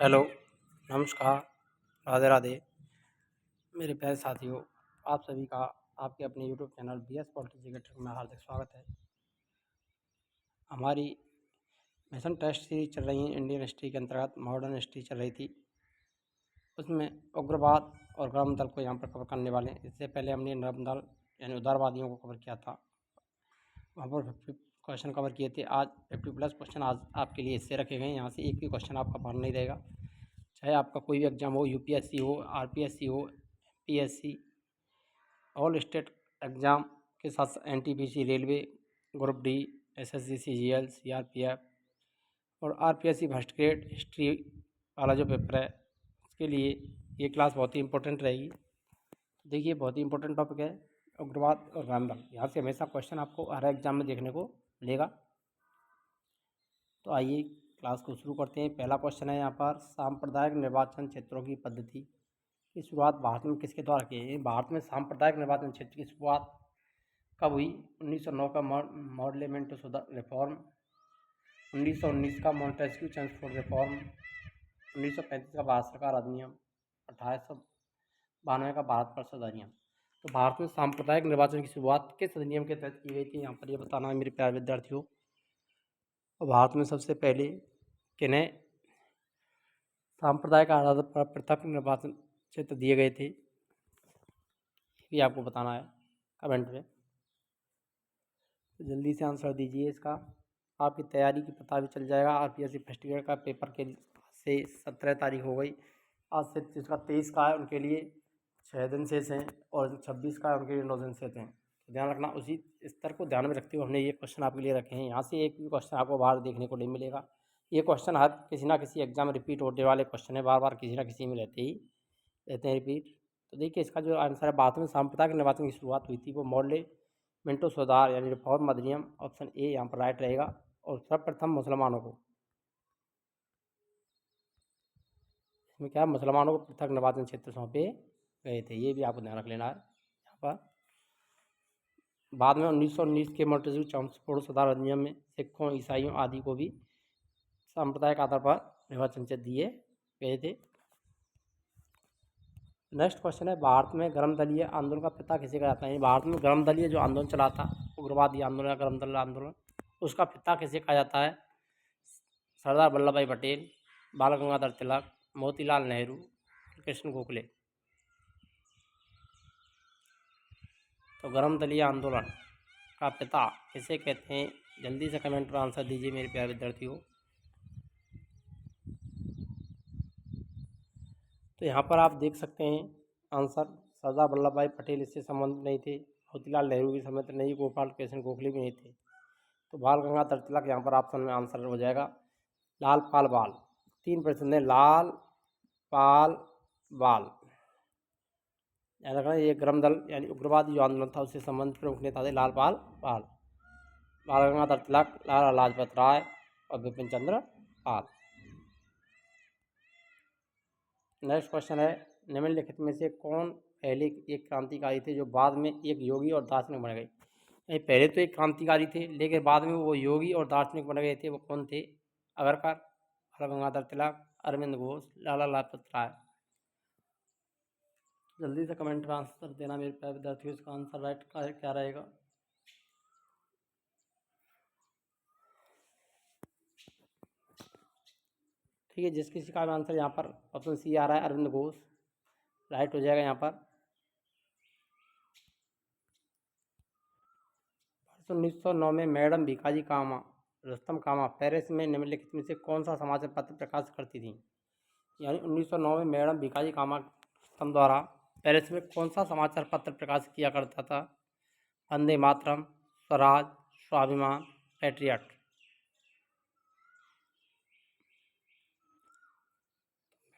Hello, नमस्कार, राधे राधे। मेरे प्यारे साथियों, आप सभी का आपके अपने YouTube channel BS polity educator में हार्दिक स्वागत है। हमारी मिशन टेस्ट सीरीज चल रही है, इंडियन हिस्ट्री के अंतर्गत मॉडर्न हिस्ट्री चल रही थी। उसमें उग्रवाद और गर्म दल को यहाँ पर कवर करने वाले हैं। इससे पहले हमने नरम दल यानी उदारवादियों को कवर किया था, वहाँ पर 50 क्वेश्चन कवर किए थे। आज 50+ क्वेश्चन आज आपके लिए इससे रखे गए हैं। यहाँ से एक भी क्वेश्चन आपका बाहर नहीं रहेगा, चाहे आपका कोई भी एग्जाम हो, UPSC हो, RPSC हो, PSC, ऑल स्टेट एग्ज़ाम के साथ NTPC, railway, group D, SSC, CGL, CRPF और RPSC फर्स्ट ग्रेड हिस्ट्री वाला जो पेपर है, उसके लिए ये क्लास बहुत ही इंपॉर्टेंट रहेगी। देखिए, बहुत ही इंपॉर्टेंट टॉपिक है उग्रवाद और रामदल। यहाँ से हमेशा क्वेश्चन आपको हर एग्जाम में देखने को मिलेगा। तो आइए क्लास को शुरू करते हैं। पहला क्वेश्चन है यहाँ पर, सांप्रदायिक निर्वाचन क्षेत्रों की पद्धति की शुरुआत भारत में किसके द्वारा की गई? भारत में सांप्रदायिक निर्वाचन क्षेत्र की शुरुआत कब हुई? 1909 का मॉडलेमेंट रिफॉर्म, 1919 का मॉन्टेस्क्यू चैम्सफोर्ड रिफॉर्म, 1935 का भारत सरकार अधिनियम, 1892 का भारत परिषद अधिनियम। तो भारत में सांप्रदायिक निर्वाचन की शुरुआत किस अधिनियम के तहत की गई थी? यहाँ पर ये बताना है मेरे प्यारे विद्यार्थियों। और भारत में सबसे पहले किन्हें सांप्रदायिक आधार पर पृथक निर्वाचन क्षेत्र दिए गए थे, ये आपको बताना है कमेंट में। तो जल्दी से आंसर दीजिए इसका, आपकी तैयारी की पता भी चल जाएगा। RPSC फर्स्ट ईयर का पेपर के से 17 तारीख हो गई, आज से जिसका 23 का है उनके लिए 6 दिन शेष हैं और 26 का है उनके लिए 9 दिन शेष हैं। तो ध्यान रखना, उसी स्तर को ध्यान में रखते हुए हमने ये क्वेश्चन आपके लिए रखे हैं। यहाँ से एक भी क्वेश्चन आपको बाहर देखने को नहीं मिलेगा। ये क्वेश्चन हर किसी ना किसी एग्जाम में रिपीट होने वाले क्वेश्चन है, बार बार किसी ना किसी में रहते हैं रिपीट। तो देखिए, इसका जो आंसर है, भारत में सांप्रदायिक निर्वाचन की शुरुआत हुई थी वो मॉडलेमेंटो सुधार यानी रिफॉर्म अधिनियम, ऑप्शन ए यहाँ पर राइट रहेगा। और सर्वप्रथम मुसलमानों को, इसमें क्या, मुसलमानों को पृथक निर्वाचन क्षेत्र सौंपे गए थे, ये भी आपको ध्यान रख लेना है यहाँ पर। बाद में 1919 के मॉन्टेस्क्यू चैम्सफोर्ड सुधार अधिनियम में सिखों, ईसाइयों आदि को भी सांप्रदायिक आधार पर निर्वाचन क्षेत्र दिए गए थे। नेक्स्ट क्वेश्चन है, भारत में गर्म दलीय आंदोलन का पिता किसे कहा जाता है? भारत में गर्म दलीय जो आंदोलन चला था, उग्रवादी आंदोलन या गर्म दल आंदोलन, उसका पिता किसे कहा जाता है? सरदार वल्लभ भाई पटेल, बाल गंगाधर तिलक, मोतीलाल नेहरू, कृष्ण गोखले। तो गर्म दलीय आंदोलन का पिता किसे कहते हैं? जल्दी से कमेंट में आंसर दीजिए मेरे प्यारे विद्यार्थियों। तो यहाँ पर आप देख सकते हैं आंसर, सरदार वल्लभ भाई पटेल इससे संबंधित नहीं थे, मोतीलाल नेहरू भी संबंधित नहीं, गोपाल कृष्ण गोखले भी नहीं थे। तो बाल गंगाधर तिलक यहाँ पर ऑप्शन में आंसर हो जाएगा। लाल पाल बाल, 3 प्रश्न है, लाल पाल बाल। याद रखना, ये गर्म दल यानी उग्रवादी जो आंदोलन था उससे संबंधित प्रमुख नेता थे लाल पाल बाल, बाल गंगाधर तिलक, लाला लाजपत राय और बिपिन चंद्र पाल। नेक्स्ट क्वेश्चन है, निम्नलिखित में से कौन पहले एक क्रांतिकारी थे जो बाद में एक योगी और दार्शनिक बन गए? पहले तो एक क्रांतिकारी थे लेकिन बाद में वो योगी और दार्शनिक बन गए थे, वो कौन थे? अगरकर, बाल गंगाधर तिलक, अरविंद घोष, लाला लाजपत राय। जल्दी से कमेंट में आंसर देना मेरे प्यारे विद्यार्थियों, इसका आंसर राइट क्या रहेगा? ठीक है, जिस किसी का आंसर यहाँ पर ऑप्शन सी आ रहा है, अरविंद घोष, राइट हो जाएगा यहाँ पर। 1909 में मैडम भीकाजी कामा रुस्तम कामा पेरिस में निम्नलिखित में से कौन सा समाचार पत्र प्रकाशित करती थी? यानी 1909 में मैडम भीकाजी कामा रुस्तम द्वारा पेरिस में कौन सा समाचार पत्र प्रकाशित किया करता था? वंदे मातरम, स्वराज, स्वाभिमान, पैट्रियट।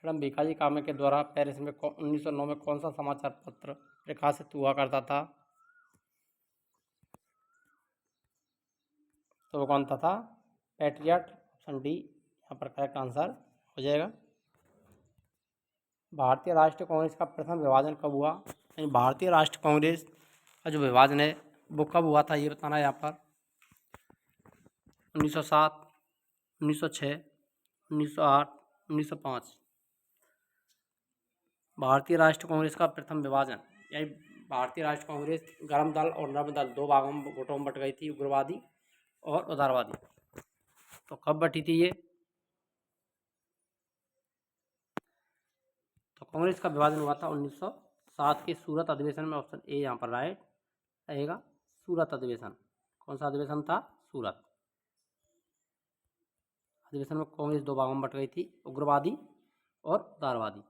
मैडम भीकाजी कामा के द्वारा पेरिस में 1909 में कौन सा समाचार पत्र प्रकाशित हुआ करता था? तो वो कौन था? पैट्रियट, ऑप्शन डी यहाँ पर करेक्ट आंसर हो जाएगा। भारतीय राष्ट्रीय कांग्रेस का प्रथम विभाजन कब हुआ? यानी भारतीय राष्ट्रीय कांग्रेस का जो विभाजन है वो कब हुआ था, ये बताना है यहाँ पर। 1907, 1906, 1908, 1905। भारतीय राष्ट्रीय कांग्रेस का प्रथम विभाजन, यानी भारतीय राष्ट्रीय कांग्रेस गर्म दल और नर्म दल दो गुटों में बट गई थी, उग्रवादी और उदारवादी। तो कब बटी थी ये? तो कांग्रेस का विभाजन हुआ था 1907 के सूरत अधिवेशन में। ऑप्शन ए यहाँ पर राइट रहेगा, सूरत अधिवेशन। कौन सा अधिवेशन था? सूरत अधिवेशन में कांग्रेस दो भागों में बट गई थी, उग्रवादी और उदारवादी।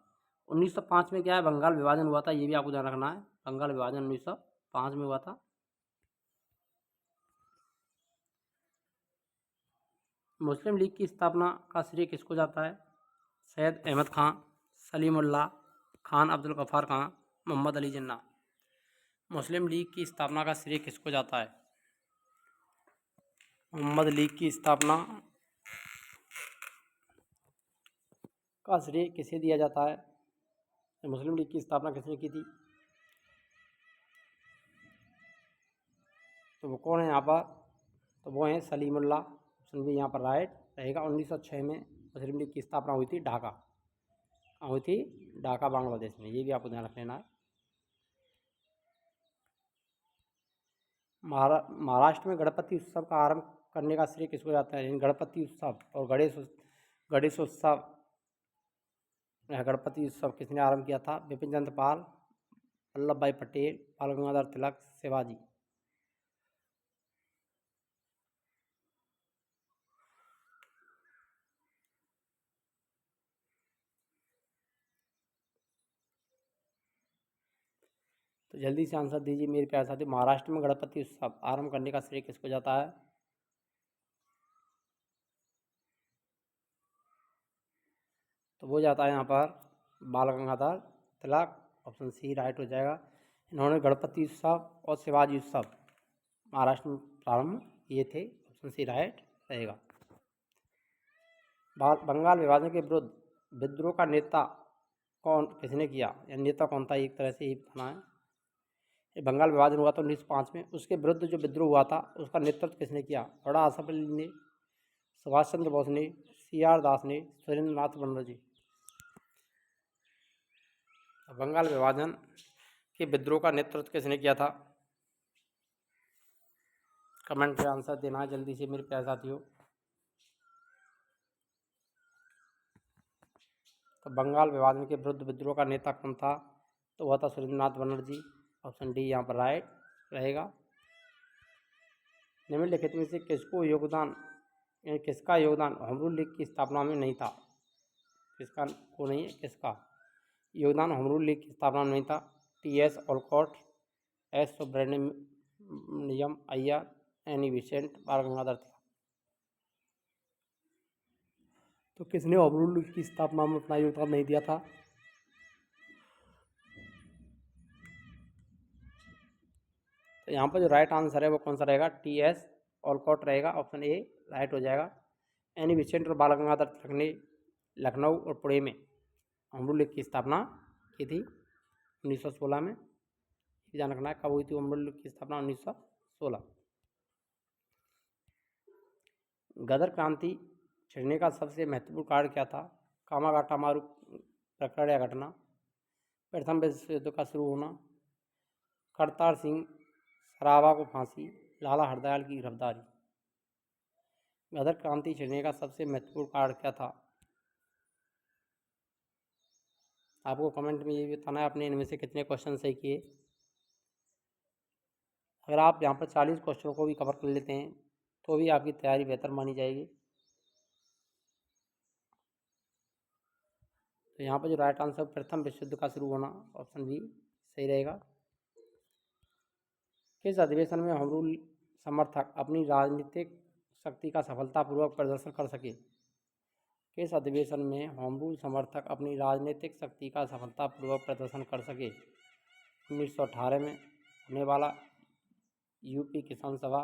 1905 में क्या है? बंगाल विभाजन हुआ था, ये भी आपको ध्यान रखना है। बंगाल विभाजन 1905 में हुआ था। मुस्लिम लीग की स्थापना का श्रेय किसको जाता है? सैयद अहमद खां, सलीमुल्लाह, खान अब्दुल गफ्फार खां, मोहम्मद अली जिन्ना। मुस्लिम लीग की स्थापना का श्रेय किसको जाता है? मोहम्मद लीग की स्थापना का श्रेय किसे दिया जाता है? मुस्लिम लीग की स्थापना किसने की थी? तो वो कौन है यहाँ पर? तो वो हैं सलीमुल्लाह। ऑप्शन बी यहाँ पर राइट रहेगा। 1906 में मुस्लिम लीग की स्थापना हुई थी ढाका। कहाँ हुई थी? ढाका, बांग्लादेश में। ये भी आपको ध्यान रख लेना है। महाराष्ट्र में गणपति उत्सव का आरंभ करने का श्रेय किसको जाता है? गणपति उत्सव और गणेशोत्सव, गणपति उत्सव किसने आरंभ किया था? बिपिन चंद्र पाल, वल्लभ भाई पटेल, बाल गंगाधर तिलक, शिवाजी। तो जल्दी से आंसर दीजिए मेरे प्यारे साथी। महाराष्ट्र में गणपति उत्सव आरंभ करने का श्रेय किसको जाता है? तो वो जाता है यहाँ पर बाल गंगाधर तिलक। ऑप्शन सी राइट हो जाएगा। इन्होंने गणपति उत्सव और शिवाजी उत्सव महाराष्ट्र में प्रारंभ किए थे। ऑप्शन सी राइट रहेगा। बंगाल विभाजन के विरुद्ध विद्रोह का नेता किसने किया? या नेता कौन था, एक तरह से ही बताना है। ये बंगाल विभाजन हुआ था 1905 में। उसके विरुद्ध जो विद्रोह हुआ था उसका नेतृत्व किसने किया? बड़ा आसफ अली ने, सुभाष चंद्र बोस ने, CR दास ने, सुरेंद्र नाथ बनर्जी। बंगाल विभाजन के विद्रोह का नेतृत्व किसने किया था? कमेंट में आंसर देना है जल्दी से मेरे प्यारे साथियों। तो बंगाल विभाजन के विरुद्ध विद्रोह का नेता कौन था? तो वह था सुरेंद्र नाथ बनर्जी। ऑप्शन डी यहाँ पर राइट रहेगा। निम्नलिखित में से किसका योगदान होम रूल लीग की स्थापना में नहीं था? किसका को नहीं है, किसका योगदान होम रूल लीग की स्थापना में नहीं था? TS Olcott, S Subramaniam Iyer, Annie Besant, Bal Gangadhar तिलक। तो किसने होम रूल लीग की स्थापना में अपना योगदान नहीं दिया था? तो यहाँ पर जो राइट आंसर है वो कौन सा रहेगा? TS ओलकॉट रहेगा। ऑप्शन ए राइट हो जाएगा। एनी बेसेंट और बाल गंगाधर तिलक ने लखनऊ और पुणे में होम रूल लीग की स्थापना की थी 1916 में। ध्यान रखना है कब हुई थी होम रूल लीग की स्थापना? 1916। गदर क्रांति छिड़ने का सबसे महत्वपूर्ण कारण क्या था? कामागाटा मारू प्रकरण या घटना, प्रथम विश्व युद्ध का शुरू होना, करतार सिंह सराभा को फांसी, लाला हरदयाल की गिरफ्तारी। गदर क्रांति छिड़ने का सबसे महत्वपूर्ण कारण क्या था? आपको कमेंट में ये भी बताना है आपने इनमें से कितने क्वेश्चन सही किए। अगर आप यहाँ पर 40 क्वेश्चनों को भी कवर कर लेते हैं तो भी आपकी तैयारी बेहतर मानी जाएगी। तो यहाँ पर जो राइट आंसर प्रथम विश्व युद्ध का शुरू होना, ऑप्शन बी सही रहेगा। किस अधिवेशन में होम रूल समर्थक अपनी राजनीतिक शक्ति का सफलतापूर्वक प्रदर्शन कर सके? किस अधिवेशन में होम रूल समर्थक अपनी राजनीतिक शक्ति का सफलतापूर्वक प्रदर्शन कर सके? 1918 में होने वाला यूपी किसान सभा,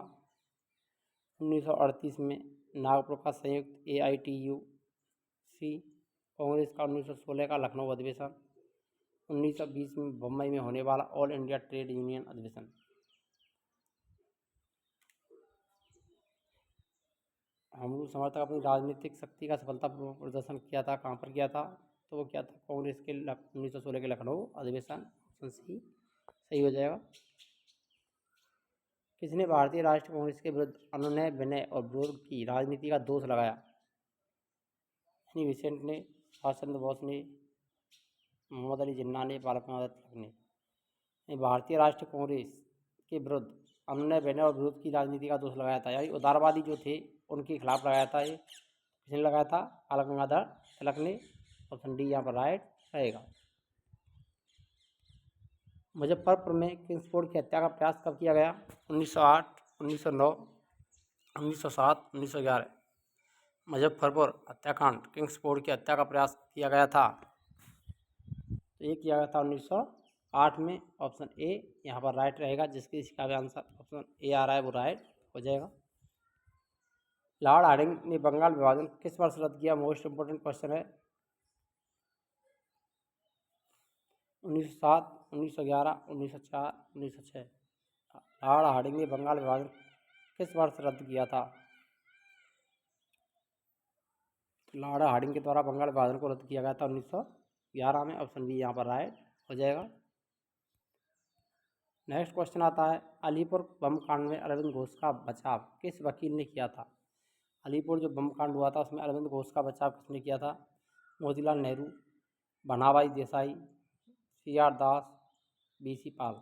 1938 में नागपुर का संयुक्त AITU-C कांग्रेस का, 1916 का लखनऊ अधिवेशन, 1920 में बम्बई में होने वाला ऑल इंडिया ट्रेड यूनियन अधिवेशन। होम रूल समर्थक अपनी राजनीतिक शक्ति का सफलतापूर्वक प्रदर्शन किया था, कहाँ पर किया था? तो वो क्या था? कांग्रेस के 1916 के लखनऊ अधिवेशन। ऑप्शन सी सही हो जाएगा। किसने भारतीय राष्ट्रीय कांग्रेस के विरुद्ध अनुनय विनय और विरोध की राजनीति का दोष लगाया? एनी बेसेंट ने, सुभाष चंद्र बोस ने, मोहम्मद अली जिन्ना ने, बाल गंगाधर तिलक ने। भारतीय राष्ट्रीय कांग्रेस के विरुद्ध अनुनय विनय और विरोध की राजनीति का दोष लगाया था, यानी उदारवादी जो थे उनके खिलाफ लगाया था। ये किसने लगाया था? बाल गंगाधर तिलक ने। ऑप्शन डी यहाँ पर राइट रहेगा। मुजफ्फरपुर में किंग्सफोर्ड की हत्या का प्रयास कब किया गया? 1908, 1909, 1907, 1911। मुजफ्फरपुर हत्याकांड, किंग्सफोर्ड की हत्या का प्रयास किया गया था, तो ये किया गया था 1908 में। ऑप्शन ए यहाँ पर राइट रहेगा, जिसके इसका भी आंसर ऑप्शन ए आ रहा है वो राइट हो जाएगा। लॉर्ड हार्डिंग ने बंगाल विभाजन किस वर्ष रद्द किया? मोस्ट इंपोर्टेंट क्वेश्चन है। 1907, 1911, 1904, 1906। लॉर्ड हार्डिंग ने बंगाल विभाजन किस वर्ष रद्द किया था? लॉर्ड हार्डिंग के द्वारा बंगाल विभाजन को रद्द किया गया था 1911 में। ऑप्शन बी यहाँ पर राइट हो जाएगा। नेक्स्ट क्वेश्चन आता है, अलीपुर बम कांड में अरविंद घोष का बचाव किस वकील ने किया था? अलीपुर जो बम कांड हुआ था उसमें अरविंद घोष का बचाव किसने किया था? मोतीलाल नेहरू, बनाभाई देसाई, CR दास, BC पाल।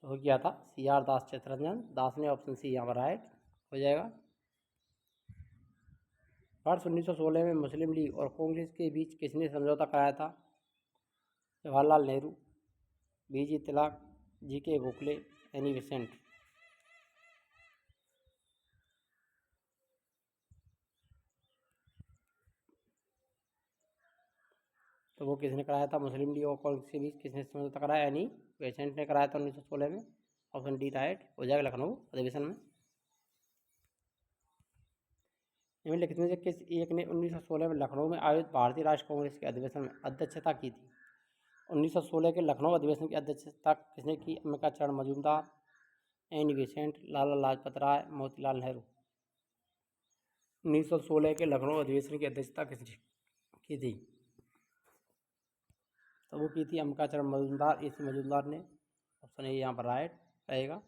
तो वो किया था CR दास, चित्तरंजन दास ने। ऑप्शन सी यहाँ पर राइट हो जाएगा। वर्ष 1916 में मुस्लिम लीग और कांग्रेस के बीच किसने समझौता कराया था? जवाहरलाल नेहरू, BG तिलक, GK गोखले, एनी बेसेंट। तो वो किसने कराया था? मुस्लिम लीग और कांग्रेस के बीच किसने समझौता कराया? एनी बेसेंट ने कराया था 1916 में। ऑप्शन डी राइट हो जाएगा, लखनऊ अधिवेशन में। निम्नलिखित में से किस एक ने 1916 में लखनऊ में आयोजित भारतीय राष्ट्रीय कांग्रेस के अधिवेशन में अध्यक्षता की थी? 1916 के लखनऊ अधिवेशन की अध्यक्षता किसने की? अंबिका चरण मजूमदार, एनी बेसेंट, लाला लाजपत राय, मोतीलाल नेहरू। 1916 के लखनऊ अधिवेशन की अध्यक्षता किसने की थी? तो वो की थी अंबिका चरण मजूमदार, AC मजूमदार ने। ऑप्शन ए यहाँ पर राइट रहेगा।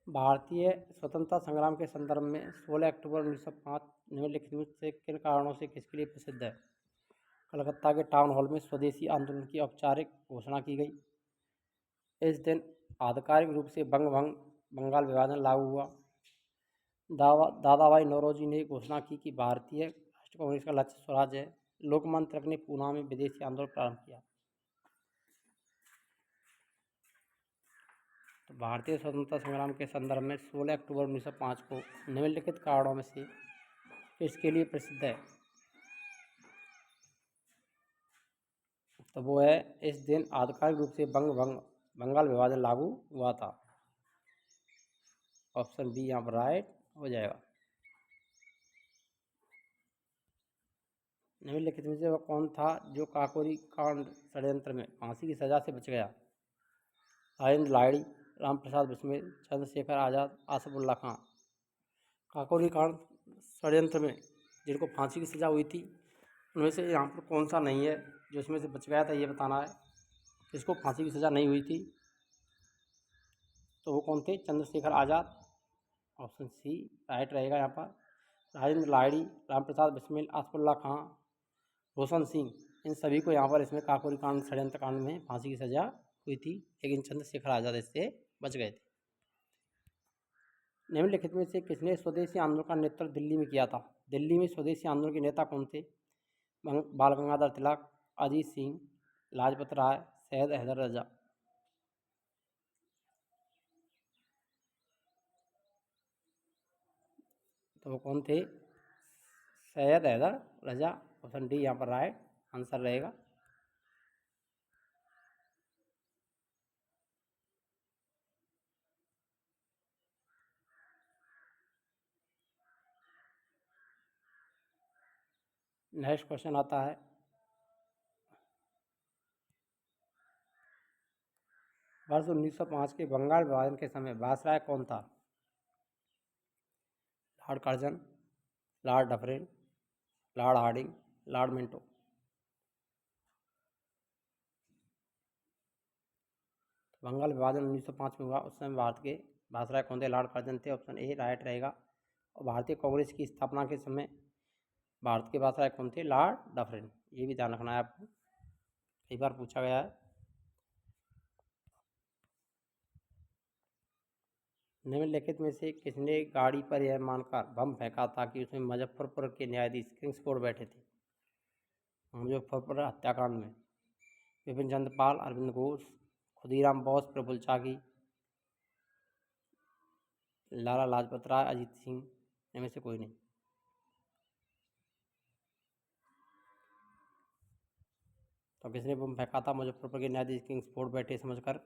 भारतीय स्वतंत्रता संग्राम के संदर्भ में 16 अक्टूबर 1905 निम्नलिखित में से किन कारणों से किसके लिए प्रसिद्ध है? कलकत्ता के टाउन हॉल में स्वदेशी आंदोलन की औपचारिक घोषणा की गई। इस दिन आधिकारिक रूप से बंगाल विभाजन लागू हुआ। दादा भाई नौरोजी ने घोषणा की कि भारतीय राष्ट्रीय कांग्रेस का लक्ष्य स्वराज है। लोकमान्य तिलक ने पूना में विदेशी आंदोलन प्रारंभ किया। तो भारतीय स्वतंत्रता संग्राम के संदर्भ में 16 अक्टूबर 1905 को निम्नलिखित कारणों में से किसके लिए प्रसिद्ध है? तो वो है, इस दिन आधिकारिक रूप से बंगाल विभाजन लागू हुआ था। ऑप्शन बी यहाँ पर राइट हो जाएगा। निम्नलिखित में से वह कौन था जो काकोरी कांड षड्यंत्र में फांसी की सजा से बच गया? राजेंद्र लाहिड़ी, राम प्रसाद बिस्मिल, चंद्रशेखर आज़ाद, आसफुल्ला खां। काकोरी कांड षड्यंत्र में जिनको फांसी की सज़ा हुई थी उनमें से यहाँ पर कौन सा नहीं है जो इसमें से बच गया था, ये बताना है। किसको फांसी की सज़ा नहीं हुई थी? तो वो कौन थे? Chandrashekhar Azad. Option C right रहेगा यहाँ पर। राजेंद्र लाहिड़ी, रामप्रसाद बिस्मिल, आसफुल्ला खां, रोशन सिंह, इन सभी को यहाँ पर इसमें काकोरी कांड षड्यंत्र कांड में फांसी की सज़ा हुई थी, लेकिन चंद्रशेखर आज़ाद इससे बच गए थे। निम्नलिखित में से किसने स्वदेशी आंदोलन का नेतृत्व दिल्ली में किया था? दिल्ली में स्वदेशी आंदोलन के नेता कौन थे? बाल गंगाधर तिलक, अजीत सिंह, लाजपत राय, सैयद हैदर रजा। तो वो कौन थे? सैयद हैदर रजा। ऑप्शन डी यहाँ पर राइट आंसर रहेगा। नेक्स्ट क्वेश्चन आता है, वर्ष 1905 के बंगाल विभाजन के समय वायसराय कौन था? Lord Curzon, Lord Dufferin, Lord Hardinge, Lord Minto. Bengal विभाजन 1905 में हुआ, उस समय भारत के वायसराय कौन थे? लॉर्ड कर्जन थे। ऑप्शन ए राइट रहेगा। और भारतीय कांग्रेस की स्थापना के समय भारत के वायसराय कौन थे? Lord Dufferin. ये भी ध्यान रखना है आपको, कई बार पूछा गया है। निम्नलिखित में से किसने गाड़ी पर यह मानकर बम फेंका था कि उसमें मुजफ्फरपुर के न्यायाधीश किंग्सफोर्ड बैठे थे? मुजफ्फरपुर हत्याकांड में विपिन चंद्र पाल, अरविंद घोष, खुदीराम बोस, प्रफुल्ल चाकी, लाला लाजपत राय, अजीत सिंह, इनमें से कोई नहीं। तो किसने बम फेंका था मुजफ्फरपुर के न्यायाधीश किंग्सफोर्ड बैठे समझकर?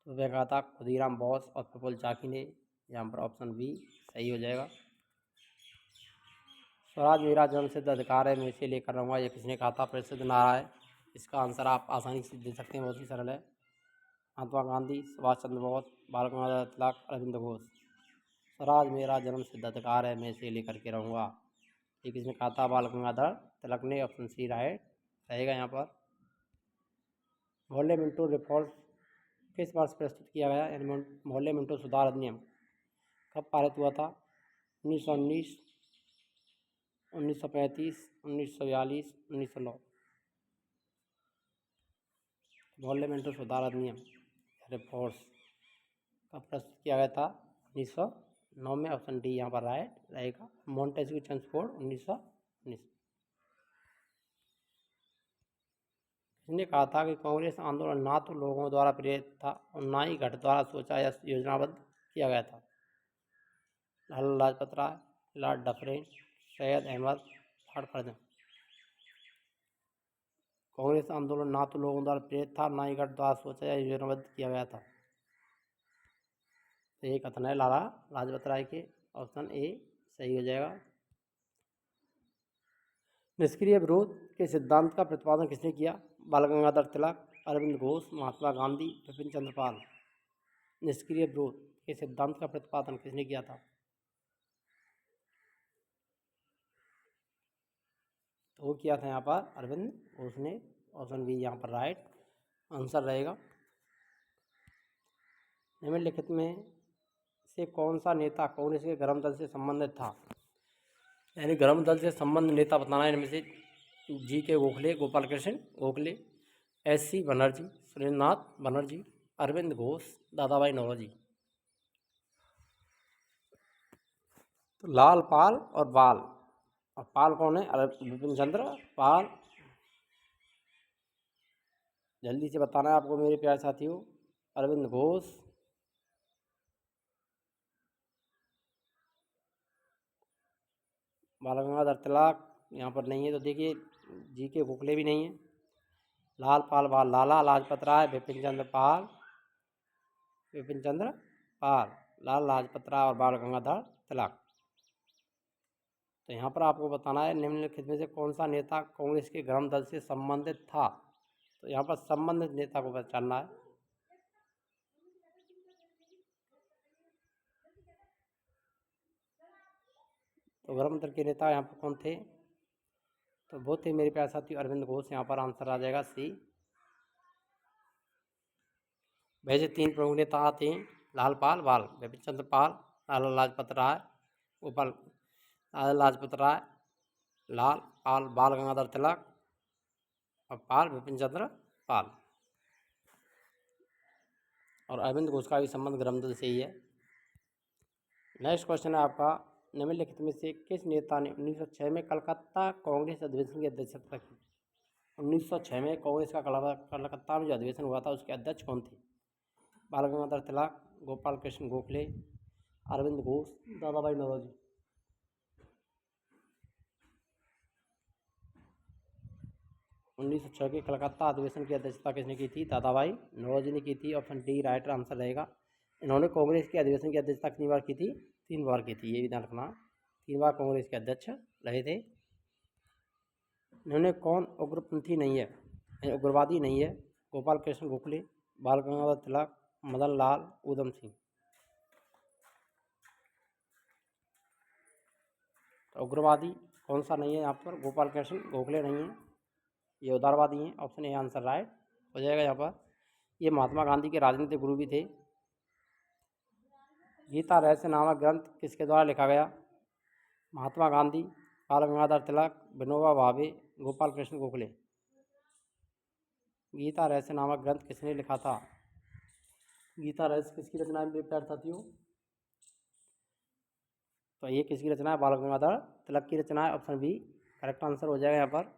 तो फेंका था खुदीराम बोस और प्रफुल्ल चाकी ने। यहाँ पर ऑप्शन बी सही हो जाएगा। स्वराज मेरा जन्मसिद्ध अधिकार है, मैं इसे लेकर रहूँगा, ये किसने कहा था? प्रसिद्ध नारा है। इसका आंसर आप आसानी से दे सकते हैं, बहुत ही सरल है। महात्मा गांधी, सुभाष चंद्र बोस, बाल गंगाधर तिलक, अरविंद घोष। स्वराज मेरा जन्मसिद्ध अधिकार है, मैं इसे लेकर के रहूँगा, ये किसने कहा था? बाल गंगाधर तिलक ने। ऑप्शन सी राइट रहेगा यहाँ पर। मोहल्ले मिंटो रिफॉर्म किस वर्ष प्रस्तुत किया गया? यानी मोहल्ले मिंटो सुधार अधिनियम कब पारित हुआ था? 1919, 1935, 1942, 1909। मोहल्ले मिंटो सुधार अधिनियम रिफॉर्म्स कब प्रस्तुत किया गया था? 1909 में। ऑप्शन डी यहाँ पर राइट रहेगा। मॉन्टेस्क्यू चर्चफोर्ड 1919। इसने कहा था कि कांग्रेस आंदोलन ना तो लोगों द्वारा प्रेरित था और ना ही गठ द्वारा सोचा या योजनाबद्ध किया गया था? Lala Lajpat Rai, Lord Dufferin, Syed Ahmed, Lord Curzon. Congress आंदोलन ना तो लोगों द्वारा प्रेरित था, ना ही गठ द्वारा सोचा या योजनाबद्ध किया गया था। तो ये कथन है लाला लाजपत राय के। ऑप्शन ए सही हो जाएगा। निष्क्रिय विरोध के सिद्धांत का प्रतिपादन किसने किया? बाल गंगाधर तिलक, अरविंद घोष, महात्मा गांधी, विपिन चंद्र पाल। निष्क्रिय विरोध के सिद्धांत का प्रतिपादन किसने किया था? तो वो किया था यहाँ पर अरविंद घोष ने। ऑप्शन बी यहाँ पर राइट आंसर रहेगा। निम्नलिखित में से कौन सा नेता कांग्रेस के गर्म दल से संबंधित था? यानी गर्म दल से संबंध नेता बताना है। इनमें से जी के गोखले, गोपाल कृष्ण गोखले, एस.सी. बनर्जी, सुरेंद्रनाथ बनर्जी, अरविंद घोष, दादाभाई नौरोजी। तो लाल, पाल और बाल। और पाल कौन है? विपिन चंद्र पाल। जल्दी से बताना है आपको मेरे प्यारे साथियों। अरविंद घोष, बाल गंगाधर तिलक यहाँ पर नहीं है, तो देखिए जी के गोखले भी नहीं है। लाल, पाल, बाल, लाला लाजपत राय, विपिन चंद्र पाल, विपिन चंद्र पाल, लाला लाजपत राय और बाल गंगाधर तिलक। तो यहाँ पर आपको बताना है निम्नलिखित में से कौन सा नेता कांग्रेस के गर्म दल से संबंधित था? तो यहाँ पर संबंधित नेता को पहचानना है। तो गर्म दल के नेता यहाँ पर कौन थे? तो वो थे मेरे प्यारे साथी अरविंद घोष। यहाँ पर आंसर आ जाएगा सी। वैसे तीन प्रमुख नेता आते हैं, लाल, पाल, बाल। विपिन चंद्र पाल, लाला लाजपत राय, गोपाल लाला लाजपत राय, लाल, पाल, बाल गंगाधर तिलक और पाल विपिन चंद्र पाल। और अरविंद घोष का भी संबंध गर्म दल से ही है। नेक्स्ट क्वेश्चन है आपका, निम्नलिखित में से किस नेता ने 1906 में कलकत्ता कांग्रेस अधिवेशन की अध्यक्षता की? 1906 में कांग्रेस का कलकत्ता में जो अधिवेशन हुआ था उसके अध्यक्ष कौन थे? बाल गंगाधर तिलक, गोपाल कृष्ण गोखले, अरविंद घोष, दादाभाई नौरोजी। 1906 के कलकत्ता अधिवेशन की अध्यक्षता किसने की थी? दादाभाई नौरोजी ने की थी। ऑप्शन डी राइट आंसर रहेगा। इन्होंने कांग्रेस के अधिवेशन की अध्यक्षता कितनी बार की थी? 3 बार की थी, ये भी ध्यान रखना। 3 बार कांग्रेस के अध्यक्ष रहे थे। इन्होंने कौन उग्रपंथी नहीं है, उग्रवादी नहीं है? गोपाल कृष्ण गोखले, बाल गंगाधर तिलक, मदन लाल ऊधम सिंह। तो उग्रवादी कौन सा नहीं है यहाँ पर? गोपाल कृष्ण गोखले नहीं है, ये उदारवादी हैं। ऑप्शन ए आंसर राइट हो जाएगा यहाँ पर। ये महात्मा गांधी के राजनीतिक गुरु भी थे। गीता रहस्य नामक ग्रंथ किसके द्वारा लिखा गया? महात्मा गांधी, बाल गंगाधर तिलक, विनोबा भावे, गोपाल कृष्ण गोखले। गीता रहस्य नामक ग्रंथ किसने लिखा था? गीता रहस्य किसकी रचना है विद्यार्थी साथियों? तो ये किसकी रचना है? बाल गंगाधर तिलक की रचना है। ऑप्शन बी करेक्ट आंसर हो जाएगा यहाँ पर।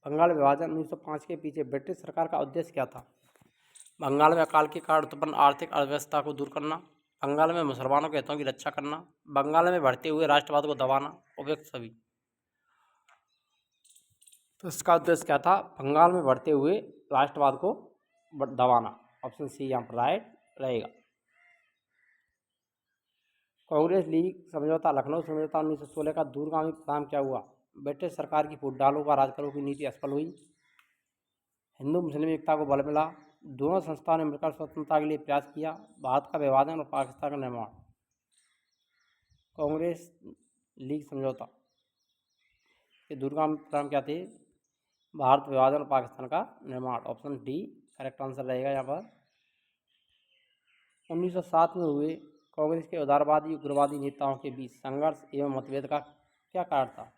बंगाल विभाजन 1905 के पीछे ब्रिटिश सरकार का उद्देश्य क्या था? बंगाल में अकाल के कारण उत्पन्न आर्थिक अव्यवस्था को दूर करना, बंगाल में मुसलमानों के हितों की रक्षा करना, बंगाल में बढ़ते हुए राष्ट्रवाद को दबाना, उपयुक्त सभी। तो इसका उद्देश्य क्या था? बंगाल में बढ़ते हुए राष्ट्रवाद को दबाना। ऑप्शन सी यहाँ पर राइट रहेगा। कांग्रेस लीग समझौता, लखनऊ समझौता 1916 का दूरगामी परिणाम क्या हुआ? ब्रिटिश सरकार की फूट डालो का राज करो की नीति असफल हुई, हिंदू मुस्लिम एकता को बल मिला, दोनों संस्थाओं ने मिलकर स्वतंत्रता के लिए प्रयास किया, भारत का विभाजन और पाकिस्तान का निर्माण। कांग्रेस लीग समझौता के दूरगामी परिणाम क्या थे? भारत विभाजन और पाकिस्तान का निर्माण। ऑप्शन डी करेक्ट आंसर रहेगा यहाँ पर। 1907 में हुए कांग्रेस के उदारवादी उग्रवादी नेताओं के बीच संघर्ष एवं मतभेद का क्या कारण था?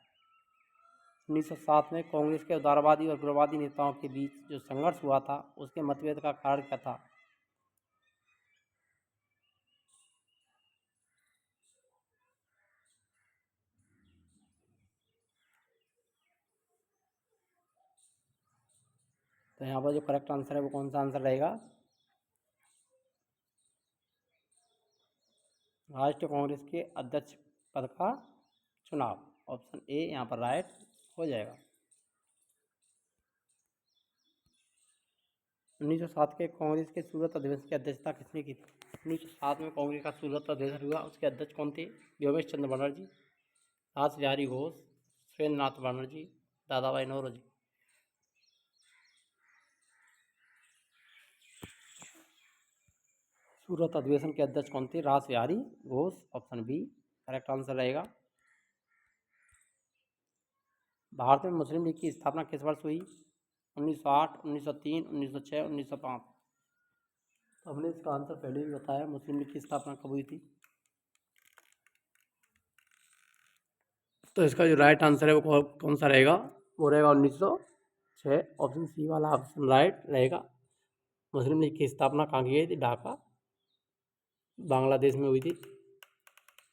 1907 में कांग्रेस के उदारवादी और उग्रवादी नेताओं के बीच जो संघर्ष हुआ था उसके मतभेद का कारण क्या था? तो यहाँ पर जो करेक्ट आंसर है वो कौन सा आंसर रहेगा? राष्ट्रीय कांग्रेस के अध्यक्ष पद का चुनाव। ऑप्शन ए यहाँ पर राइट हो जाएगा। 1907 के कांग्रेस के सूरत अधिवेशन की अध्यक्षता किसने की थी? 1907 में कांग्रेस का सूरत अधिवेशन हुआ, उसके अध्यक्ष कौन थे? व्योमेश चंद्र बनर्जी, रास बिहारी घोष, सुरेंद्र नाथ बनर्जी, दादा भाई नौरोजी। सूरत अधिवेशन के अध्यक्ष कौन थे? Ras Bihari Ghosh. Option B correct answer रहेगा। भारत में मुस्लिम लीग की स्थापना किस वर्ष हुई? 1908, 1903, 1906, 1905। तो हमने इसका आंसर पहले भी बताया, मुस्लिम लीग की स्थापना कब हुई थी। तो इसका जो राइट आंसर है वो कौन सा रहेगा? वो रहेगा 1906। ऑप्शन सी वाला ऑप्शन राइट रहेगा। मुस्लिम लीग की स्थापना कहाँ की गई थी? ढाका बांग्लादेश में हुई थी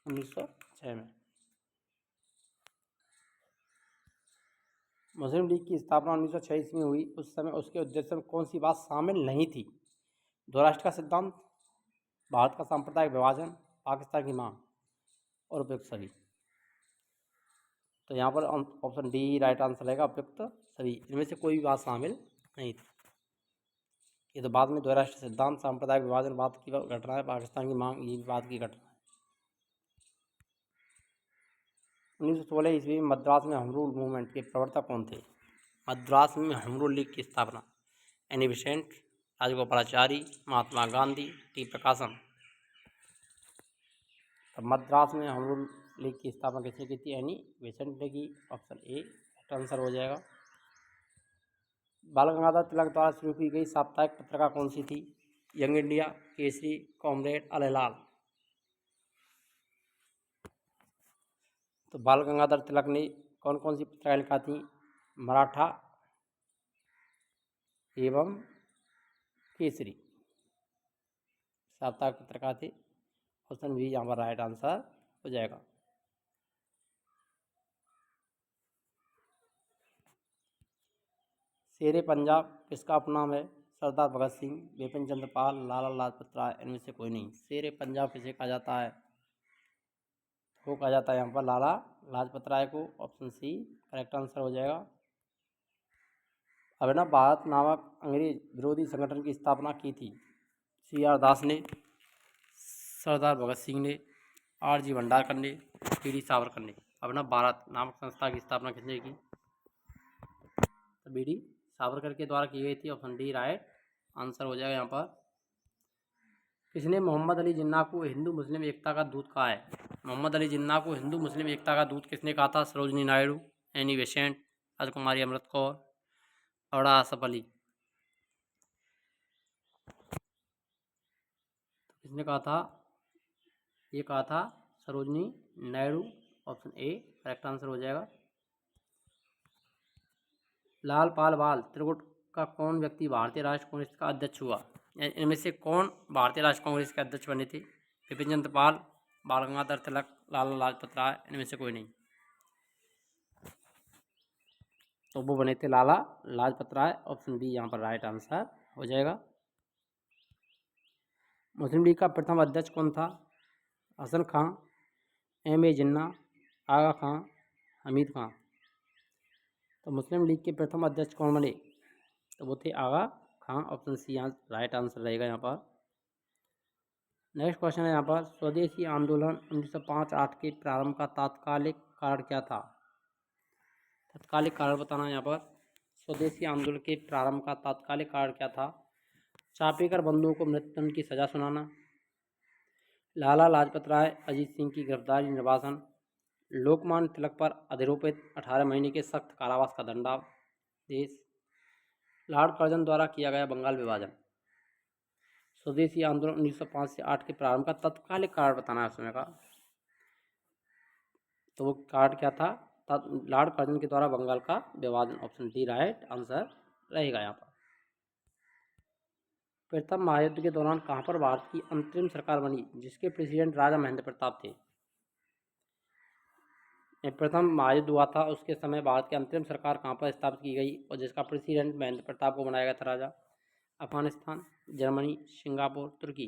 1906 में। मुस्लिम लीग की स्थापना 1906 ईस्वी में हुई। उस समय उसके उद्देश्य में कौन सी बात शामिल नहीं थी? दो राष्ट्र का सिद्धांत, भारत का सांप्रदायिक विभाजन, पाकिस्तान की मांग और उपयुक्त सभी। तो यहाँ पर ऑप्शन डी राइट आंसर रहेगा, उपयुक्त सभी। इनमें से कोई भी बात शामिल नहीं थी। ये तो बाद में दो राष्ट्र सिद्धांत, सांप्रदायिक विभाजन बात की घटना है, पाकिस्तान की मांग ये भी बात की घटना है। 1916 ईस्वी में मद्रास में होम रूल मूवमेंट के प्रवर्तक कौन थे? मद्रास में होम रूल लीग की स्थापना Annie Besant, Rajagopalachari, Mahatma Gandhi, T प्रकाशम। तो मद्रास में होम रूल लीग की स्थापना किसने की थी? एनी बेसेंट ने की। ऑप्शन ए करेक्ट आंसर हो जाएगा। बाल गंगाधर तिलक द्वारा शुरू की गई साप्ताहिक पत्रिका कौन सी थी? यंग इंडिया, केसरी, कॉमरेड, अल हिलाल। तो बाल गंगाधर तिलक ने कौन कौन सी पत्रिकाएं लिखा थी? मराठा एवं केसरी साप्ताहिक पत्रिका थी। ऑप्शन बी यहाँ पर राइट आंसर हो जाएगा। शेरे पंजाब किसका उपनाम है? सरदार भगत सिंह, बिपिन चंद्र पाल, लाला लाजपत राय, इनमें से कोई नहीं। शेरे पंजाब किसे कहा जाता है? वो कहा जाता है यहाँ पर लाला लाजपत राय को। ऑप्शन सी करेक्ट आंसर हो जाएगा। अभिनव भारत नामक अंग्रेज विरोधी संगठन की स्थापना की थी CR दास ने, सरदार भगत सिंह ने, RG भंडारकर ने, BD सावरकर ने। अभिनव भारत नामक संस्था की स्थापना किसने की? तो BD सावरकर के द्वारा की गई थी। ऑप्शन डी राइट आंसर हो जाएगा यहाँ पर। किसने मोहम्मद अली जिन्ना को हिंदू मुस्लिम एकता का दूत कहा है? मोहम्मद अली जिन्ना को हिंदू मुस्लिम एकता का दूत किसने कहा था? सरोजनी नायडू, एनी बेसेंट, राजकुमारी अमृत कौर और आसफ अली। किसने कहा था? ये कहा था Sarojini Naidu. Option A correct answer हो जाएगा। लाल पाल बाल त्रिगुट का कौन व्यक्ति भारतीय राष्ट्रीय कांग्रेस का अध्यक्ष हुआ? इनमें से कौन भारतीय राष्ट्रीय कांग्रेस के अध्यक्ष बने थे? विपिन चंद्र पाल, बाल गंगाधर तिलक, लाला लाजपत राय, इनमें से कोई नहीं। तो वो बने थे लाला लाजपत राय। ऑप्शन बी यहाँ पर राइट आंसर हो जाएगा। मुस्लिम लीग का प्रथम अध्यक्ष कौन था? हसन खां, एम.ए. जिन्ना, आगा खां, हमीद खां। तो मुस्लिम लीग के प्रथम अध्यक्ष कौन बने? तो वो थे आगा खां। ऑप्शन सी यहाँ राइट आंसर रहेगा यहाँ पर। नेक्स्ट क्वेश्चन है यहाँ पर, स्वदेशी आंदोलन 1905-8 के प्रारंभ का तात्कालिक कारण क्या था? तात्कालिक कारण बताना है यहाँ पर। स्वदेशी आंदोलन के प्रारंभ का तात्कालिक कारण क्या था? चापेकर बंधुओं को मृत्युदंड की सजा सुनाना, लाला लाजपत राय अजीत सिंह की गिरफ्तारी निर्वासन, लोकमान्य तिलक पर अधिरोपित 18 महीने के सख्त कारावास का दंडादेश, लॉर्ड कर्जन द्वारा किया गया बंगाल विभाजन। स्वदेशी आंदोलन 1905 से 8 के प्रारंभ का तत्कालिक कारण बताना है समय का। तो वो कारण क्या था? लॉर्ड कर्जन के द्वारा बंगाल का विभाजन। ऑप्शन डी राइट आंसर रहेगा यहाँ पर। प्रथम महायुद्ध के दौरान कहाँ पर भारत की अंतरिम सरकार बनी जिसके प्रेसिडेंट राजा महेंद्र प्रताप थे? प्रथम महायुद्ध हुआ था उसके समय भारत की अंतरिम सरकार कहाँ पर स्थापित की गई और जिसका प्रेसिडेंट महेंद्र प्रताप को बनाया गया था राजा? अफगानिस्तान, जर्मनी, सिंगापुर, तुर्की।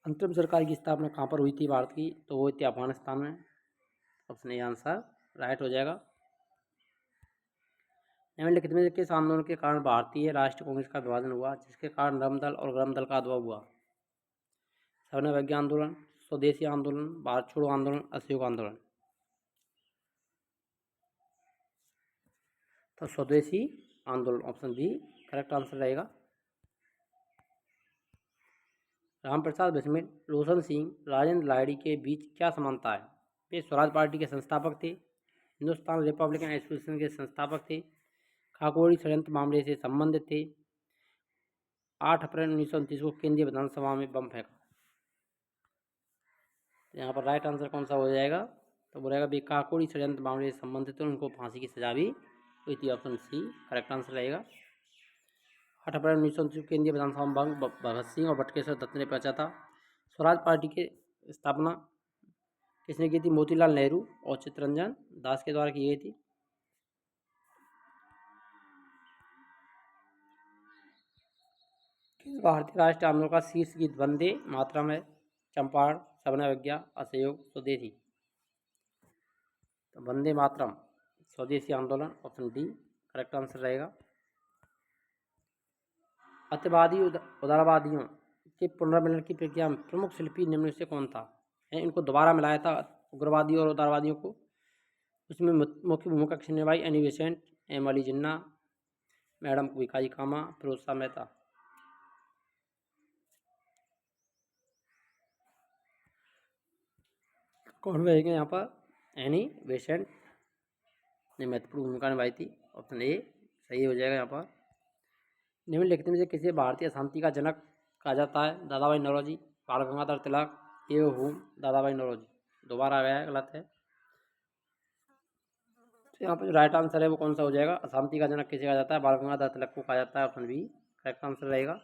अंतरिम सरकार की स्थापना कहाँ पर हुई थी भारत की? तो वो थी अफगानिस्तान में। ऑप्शन ए आंसर राइट हो जाएगा। निम्नलिखित में किस आंदोलन के कारण भारतीय राष्ट्रीय कांग्रेस का विभाजन हुआ जिसके कारण नर्म दल और गरम दल का उद्भव हुआ? सवर्ण विज्ञा आंदोलन, स्वदेशी आंदोलन, भारत छोड़ो आंदोलन, असहयोग आंदोलन। तो स्वदेशी आंदोलन। ऑप्शन बी करेक्ट आंसर रहेगा। रामप्रसाद बिस्मिल, रोशन सिंह, राजेंद्र लाहिड़ी के बीच क्या समानता है? वे स्वराज पार्टी के संस्थापक थे, हिंदुस्तान रिपब्लिकन एसोसिएशन के संस्थापक थे, काकोरी षड्यंत्र मामले से संबंधित थे, 8 अप्रैल 1929 को केंद्रीय विधानसभा में बम फेंका। तो यहाँ पर राइट आंसर कौन सा हो जाएगा? तो बोलेगा भी काकोरी षड्यंत्र मामले से संबंधित थे, उनको फांसी की सजा भी हुई थी। ऑप्शन सी करेक्ट आंसर रहेगा। 8 अप्रैल 1929 केंद्रीय विधानसभा में बम भगत सिंह और बटुकेश्वर दत्त ने पहुंचा था। स्वराज पार्टी की स्थापना किसने की थी? मोतीलाल नेहरू और चित्तरंजन दास के द्वारा की गई थी। किस भारतीय राष्ट्रीय आंदोलन का शीर्ष गीत वंदे मातरम है? चंपारण, सवर्णविज्ञा, असहयोग, स्वदेशी। तो वंदे मातरम स्वदेशी आंदोलन। ऑप्शन डी करेक्ट आंसर रहेगा। अतिवादी उदारवादियों के पुनर्मिलन की प्रक्रिया में प्रमुख शिल्पी निम्न से कौन था? इनको दोबारा मिलाया था उग्रवादी और उदारवादियों को। उसमें मुख्य भूमिका किसने निभाई? Annie Besant, M Ali Jinnah, madam भिखारी कामा, फिरोज शाह मेहता। कौन रहेंगे यहाँ पर? एनी बेसेंट ने महत्वपूर्ण भूमिका निभाई थी। ऑप्शन ए सही हो जाएगा यहाँ पर। निम्नलिखित में से किसे भारतीय शांति का जनक कहा जाता है? दादाभाई नौरोजी, बाल गंगाधर तिलक, एव हुम, दादाभाई नौरोजी। दोबारा आ गया है, गलत है। तो यहाँ पर जो राइट आंसर है वो कौन सा हो जाएगा? शांति का जनक किसे कहा जाता है? बाल गंगाधर तिलक को कहा जाता है। ऑप्शन बी करेक्ट आंसर रहेगा।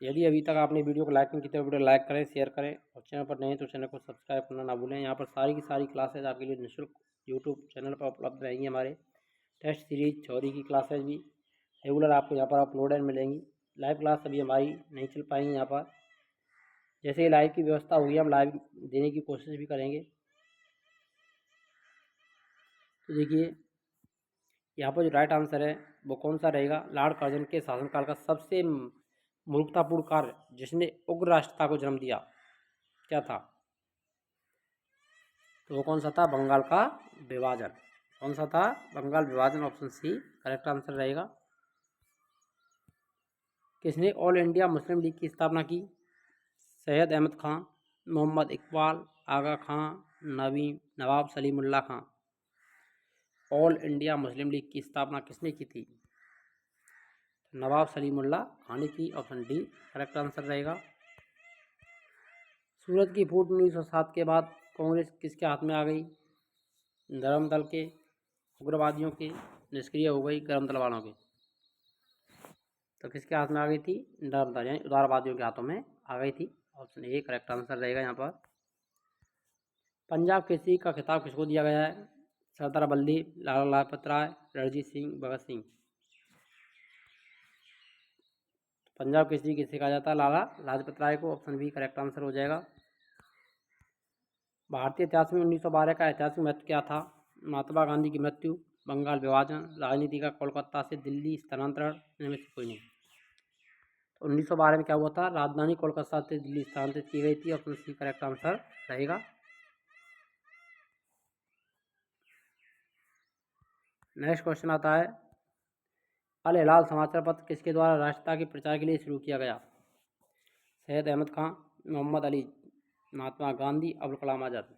यदि अभी तक आपने वीडियो को लाइक नहीं किया तो वीडियो लाइक करें, शेयर करें और चैनल पर नए हैं तो चैनल को सब्सक्राइब करना ना भूलें। यहाँ पर सारी की सारी क्लासेज आपके लिए निःशुल्क यूट्यूब चैनल पर उपलब्ध रहेंगी। हमारे टेस्ट सीरीज थ्योरी की क्लासेज भी रेगुलर आपको यहाँ पर अपलोडेड मिलेंगी। लाइव क्लास अभी हमारी नहीं चल पाएंगी यहाँ पर। जैसे ही लाइव की व्यवस्था होगी हम लाइव देने की कोशिश भी करेंगे। तो देखिए यहाँ पर जो राइट आंसर है वो कौन सा रहेगा? लॉर्ड कर्जन के शासनकाल का सबसे मूर्खतापूर्ण कार्य जिसने उग्र राष्ट्रता को जन्म दिया क्या था? तो वो कौन सा था? बंगाल का विभाजन। कौन सा था? बंगाल विभाजन, ऑप्शन सी करेक्ट आंसर रहेगा। किसने ऑल इंडिया मुस्लिम लीग की स्थापना की? सैयद अहमद खां, मोहम्मद इकबाल, आगा खां, नवाब सलीमुल्लाह खां। ऑल इंडिया मुस्लिम लीग की स्थापना किसने की थी? नवाब सलीमुल्लाह खां ने की, ऑप्शन डी करेक्ट आंसर रहेगा। सूरत की फूट 1907 के बाद कांग्रेस किसके हाथ में आ गई? धर्म दल के, उग्रवादियों के, निष्क्रिय हो गई गर्म दल वालों के। तो किसके हाथ में आ गई थी? धर्म दल यानी उदारवादियों के हाथों में आ गई थी, ऑप्शन ए करेक्ट आंसर रहेगा यहाँ पर। पंजाब केसरी का खिताब किसको दिया गया है? सरदार वल्लभ, लाला लाजपत राय, रणजीत सिंह, भगत सिंह। पंजाब केसरी किसे कहा जाता है? लाला लाजपत राय को, ऑप्शन बी करेक्ट आंसर हो जाएगा। भारतीय इतिहास में 1912 का ऐतिहासिक महत्व क्या था? महात्मा गांधी की मृत्यु, बंगाल विभाजन, राजनीति का कोलकाता से दिल्ली स्थानांतरण, इनमें से कोई नहीं। तो 1912 में क्या हुआ था? राजधानी कोलकाता से दिल्ली स्थानांतरित की गई थी, ऑप्शन सी करेक्ट आंसर रहेगा। नेक्स्ट क्वेश्चन आता है, अल हिलाल समाचार पत्र किसके द्वारा राष्ट्रता के प्रचार के लिए शुरू किया गया? सैयद अहमद खां, मोहम्मद अली, महात्मा गांधी, अबुल कलाम आज़ाद।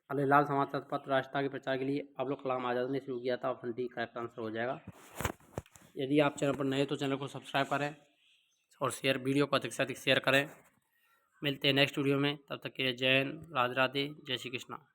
अल हिलाल समाचार पत्र राष्ट्रता के प्रचार के लिए अबुल कलाम आज़ाद ने शुरू किया था, ऑप्शन डी करेक्ट आंसर हो जाएगा। यदि आप चैनल पर नए तो चैनल को सब्सक्राइब करें और वीडियो को अधिक से अधिक शेयर करें। मिलते हैं नेक्स्ट वीडियो में, तब तक के लिए जय हिंद, राधे राधे, जय श्री कृष्णा।